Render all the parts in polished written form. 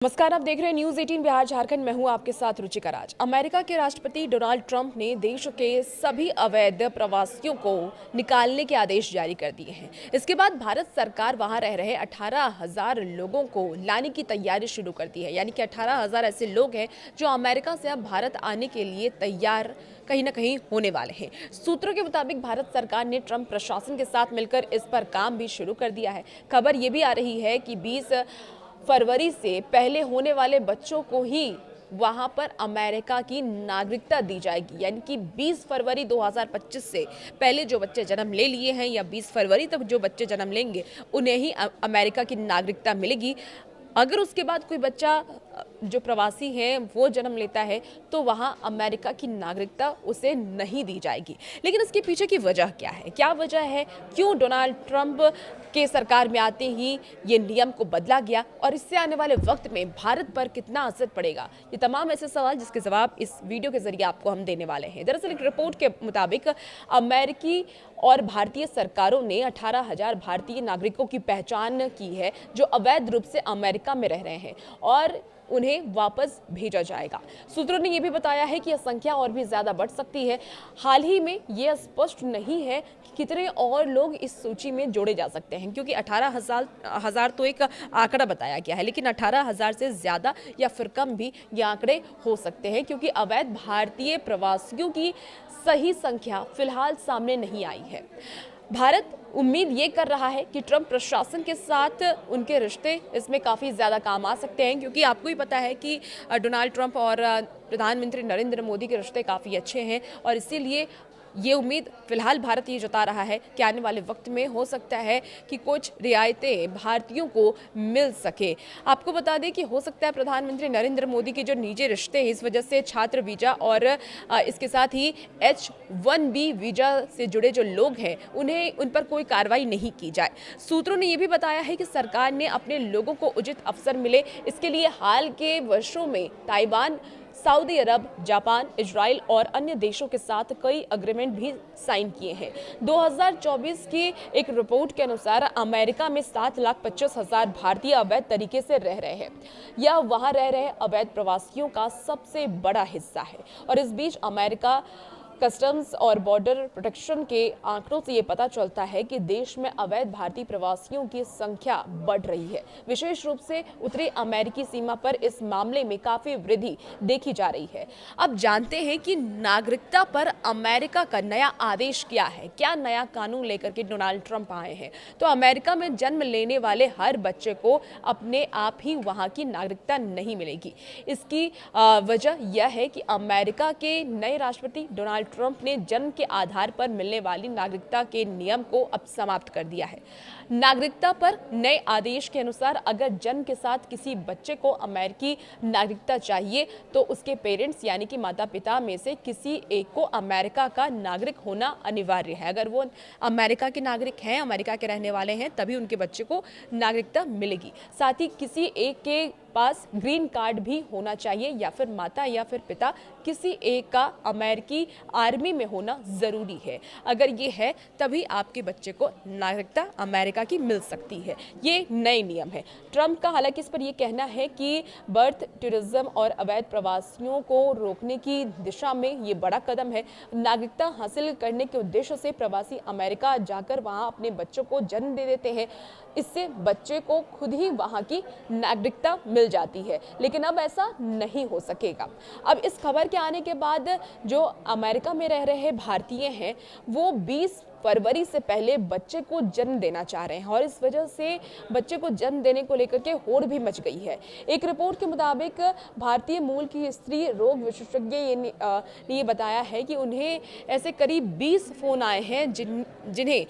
नमस्कार, आप देख रहे हैं न्यूज 18 बिहार झारखंड। मैं हूं आपके साथ रुचिका राज। अमेरिका के राष्ट्रपति डोनाल्ड ट्रंप ने देश के सभी अवैध प्रवासियों को निकालने के आदेश जारी कर दिए हैं। इसके बाद भारत सरकार वहां रह रहे 18,000 लोगों को लाने की तैयारी शुरू कर दी है। यानी कि 18,000 ऐसे लोग हैं जो अमेरिका से अब भारत आने के लिए तैयार कहीं ना कहीं होने वाले हैं। सूत्रों के मुताबिक भारत सरकार ने ट्रंप प्रशासन के साथ मिलकर इस पर काम भी शुरू कर दिया है। खबर ये भी आ रही है कि 20 फरवरी से पहले होने वाले बच्चों को ही वहां पर अमेरिका की नागरिकता दी जाएगी। यानी कि 20 फरवरी 2025 से पहले जो बच्चे जन्म ले लिए हैं या 20 फरवरी तक जो बच्चे जन्म लेंगे उन्हें ही अमेरिका की नागरिकता मिलेगी। अगर उसके बाद कोई बच्चा जो प्रवासी है वो जन्म लेता है तो वहां अमेरिका की नागरिकता उसे नहीं दी जाएगी। लेकिन इसके पीछे की वजह क्या है? क्या वजह है क्यों डोनाल्ड ट्रंप के सरकार में आते ही ये नियम को बदला गया और इससे आने वाले वक्त में भारत पर कितना असर पड़ेगा? ये तमाम ऐसे सवाल जिसके जवाब इस वीडियो के जरिए आपको हम देने वाले हैं। दरअसल एक रिपोर्ट के मुताबिक अमेरिकी और भारतीय सरकारों ने 18,000 भारतीय नागरिकों की पहचान की है जो अवैध रूप से अमेरिका में रह रहे हैं और उन्हें वापस भेजा जाएगा। सूत्रों ने यह भी बताया है कि यह संख्या और भी ज्यादा बढ़ सकती है। हाल ही में यह स्पष्ट नहीं है कि कितने और लोग इस सूची में जोड़े जा सकते हैं, क्योंकि 18,000 तो एक आंकड़ा बताया गया है, लेकिन 18,000 से ज्यादा या फिर कम भी ये आंकड़े हो सकते हैं, क्योंकि अवैध भारतीय प्रवासियों की सही संख्या फिलहाल सामने नहीं आई है। भारत उम्मीद ये कर रहा है कि ट्रंप प्रशासन के साथ उनके रिश्ते इसमें काफ़ी ज़्यादा काम आ सकते हैं, क्योंकि आपको ही पता है कि डोनाल्ड ट्रंप और प्रधानमंत्री नरेंद्र मोदी के रिश्ते काफ़ी अच्छे हैं और इसीलिए ये उम्मीद फिलहाल भारत ये जता रहा है कि आने वाले वक्त में हो सकता है कि कुछ रियायतें भारतीयों को मिल सके। आपको बता दें कि हो सकता है प्रधानमंत्री नरेंद्र मोदी के जो निजी रिश्ते हैं इस वजह से छात्र वीजा और इसके साथ ही H-1B वीजा से जुड़े जो लोग हैं उन्हें उन पर कोई कार्रवाई नहीं की जाए। सूत्रों ने यह भी बताया है कि सरकार ने अपने लोगों को उचित अवसर मिले इसके लिए हाल के वर्षों में ताइवान, सऊदी अरब, जापान, इजराइल और अन्य देशों के साथ कई एग्रीमेंट भी साइन किए हैं। 2024 की एक रिपोर्ट के अनुसार अमेरिका में 7,25,000 भारतीय अवैध तरीके से रह रहे हैं। यह वहां रह रहे अवैध प्रवासियों का सबसे बड़ा हिस्सा है और इस बीच अमेरिका कस्टम्स और बॉर्डर प्रोटेक्शन के आंकड़ों से ये पता चलता है कि देश में अवैध भारतीय प्रवासियों की संख्या बढ़ रही है। विशेष रूप से उत्तरी अमेरिकी सीमा पर इस मामले में काफी वृद्धि देखी जा रही है। अब जानते हैं कि नागरिकता पर अमेरिका का नया आदेश क्या है, क्या नया कानून लेकर के डोनाल्ड ट्रंप आए हैं। तो अमेरिका में जन्म लेने वाले हर बच्चे को अपने आप ही वहां की नागरिकता नहीं मिलेगी। इसकी वजह यह है कि अमेरिका के नए राष्ट्रपति डोनाल्ड ट्रंप ने जन्म के आधार पर मिलने वाली नागरिकता के नियम को अब समाप्त कर दिया है। नागरिकता पर नए आदेश के अनुसार अगर जन्म के साथ किसी बच्चे को अमेरिकी नागरिकता चाहिए तो उसके पेरेंट्स यानी कि माता पिता में से किसी एक को अमेरिका का नागरिक होना अनिवार्य है। अगर वो अमेरिका के नागरिक हैं, अमेरिका के रहने वाले हैं, तभी उनके बच्चे को नागरिकता मिलेगी। साथ ही किसी एक के पास ग्रीन कार्ड भी होना चाहिए या फिर माता या फिर पिता किसी एक का अमेरिकी आर्मी में होना जरूरी है। अगर ये है तभी आपके बच्चे को नागरिकता अमेरिका की मिल सकती है। ये नए नियम है। ट्रंप का हालांकि इस पर यह कहना है कि बर्थ टूरिज्म और अवैध प्रवासियों को रोकने की दिशा में ये बड़ा कदम है। नागरिकता हासिल करने के उद्देश्य से प्रवासी अमेरिका जाकर वहां अपने बच्चों को जन्म दे देते हैं। इससे बच्चे को खुद ही वहां की नागरिकता मिल जाती है, लेकिन अब ऐसा नहीं हो सकेगा। अब इस खबर के आने के बाद जो अमेरिका में रह रहे भारतीय हैं वो 20 फरवरी से पहले बच्चे को जन्म देना चाह रहे हैं और इस वजह से बच्चे को जन्म देने को लेकर के होड़ भी मच गई है। एक रिपोर्ट के मुताबिक भारतीय मूल की स्त्री रोग विशेषज्ञ ने ये बताया है कि उन्हें ऐसे करीब 20 फोन आए हैं जिन्हें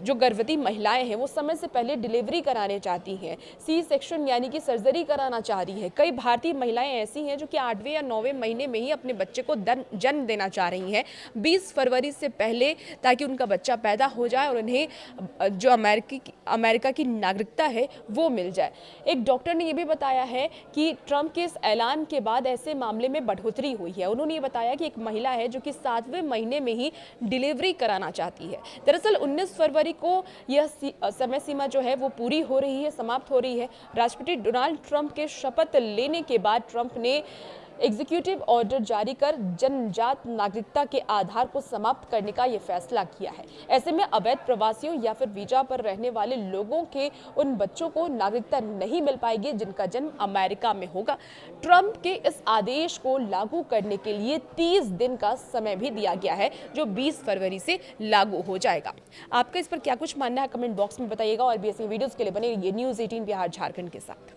जो गर्भवती महिलाएं हैं वो समय से पहले डिलीवरी कराने चाहती हैं, सी सेक्शन यानी कि सर्जरी कराना चाह रही है। कई भारतीय महिलाएं ऐसी हैं जो कि 8वें या 9वें महीने में ही अपने बच्चे को जन्म देना चाह रही हैं 20 फरवरी से पहले, ताकि उनका बच्चा पैदा हो जाए और उन्हें जो अमेरिका की नागरिकता है वो मिल जाए। एक डॉक्टर ने ये भी बताया है कि ट्रंप के इस ऐलान के बाद ऐसे मामले में बढ़ोतरी हुई है। उन्होंने ये बताया कि एक महिला है जो कि 7वें महीने में ही डिलीवरी कराना चाहती है। दरअसल 19 फरवरी को यह समय सीमा जो है वो पूरी हो रही है, समाप्त हो रही है। राष्ट्रपति डोनाल्ड ट्रंप के शपथ लेने के बाद ट्रंप ने एग्जीक्यूटिव ऑर्डर जारी कर जन्मजात नागरिकता के आधार को समाप्त करने का यह फैसला किया है। ऐसे में अवैध प्रवासियों या फिर वीजा पर रहने वाले लोगों के उन बच्चों को नागरिकता नहीं मिल पाएगी जिनका जन्म अमेरिका में होगा। ट्रंप के इस आदेश को लागू करने के लिए 30 दिन का समय भी दिया गया है, जो 20 फरवरी से लागू हो जाएगा। आपका इस पर क्या कुछ मानना है, कमेंट बॉक्स में बताइएगा और भी ऐसी वीडियोस के लिए बने रहिए न्यूज़ 18 बिहार झारखंड के साथ।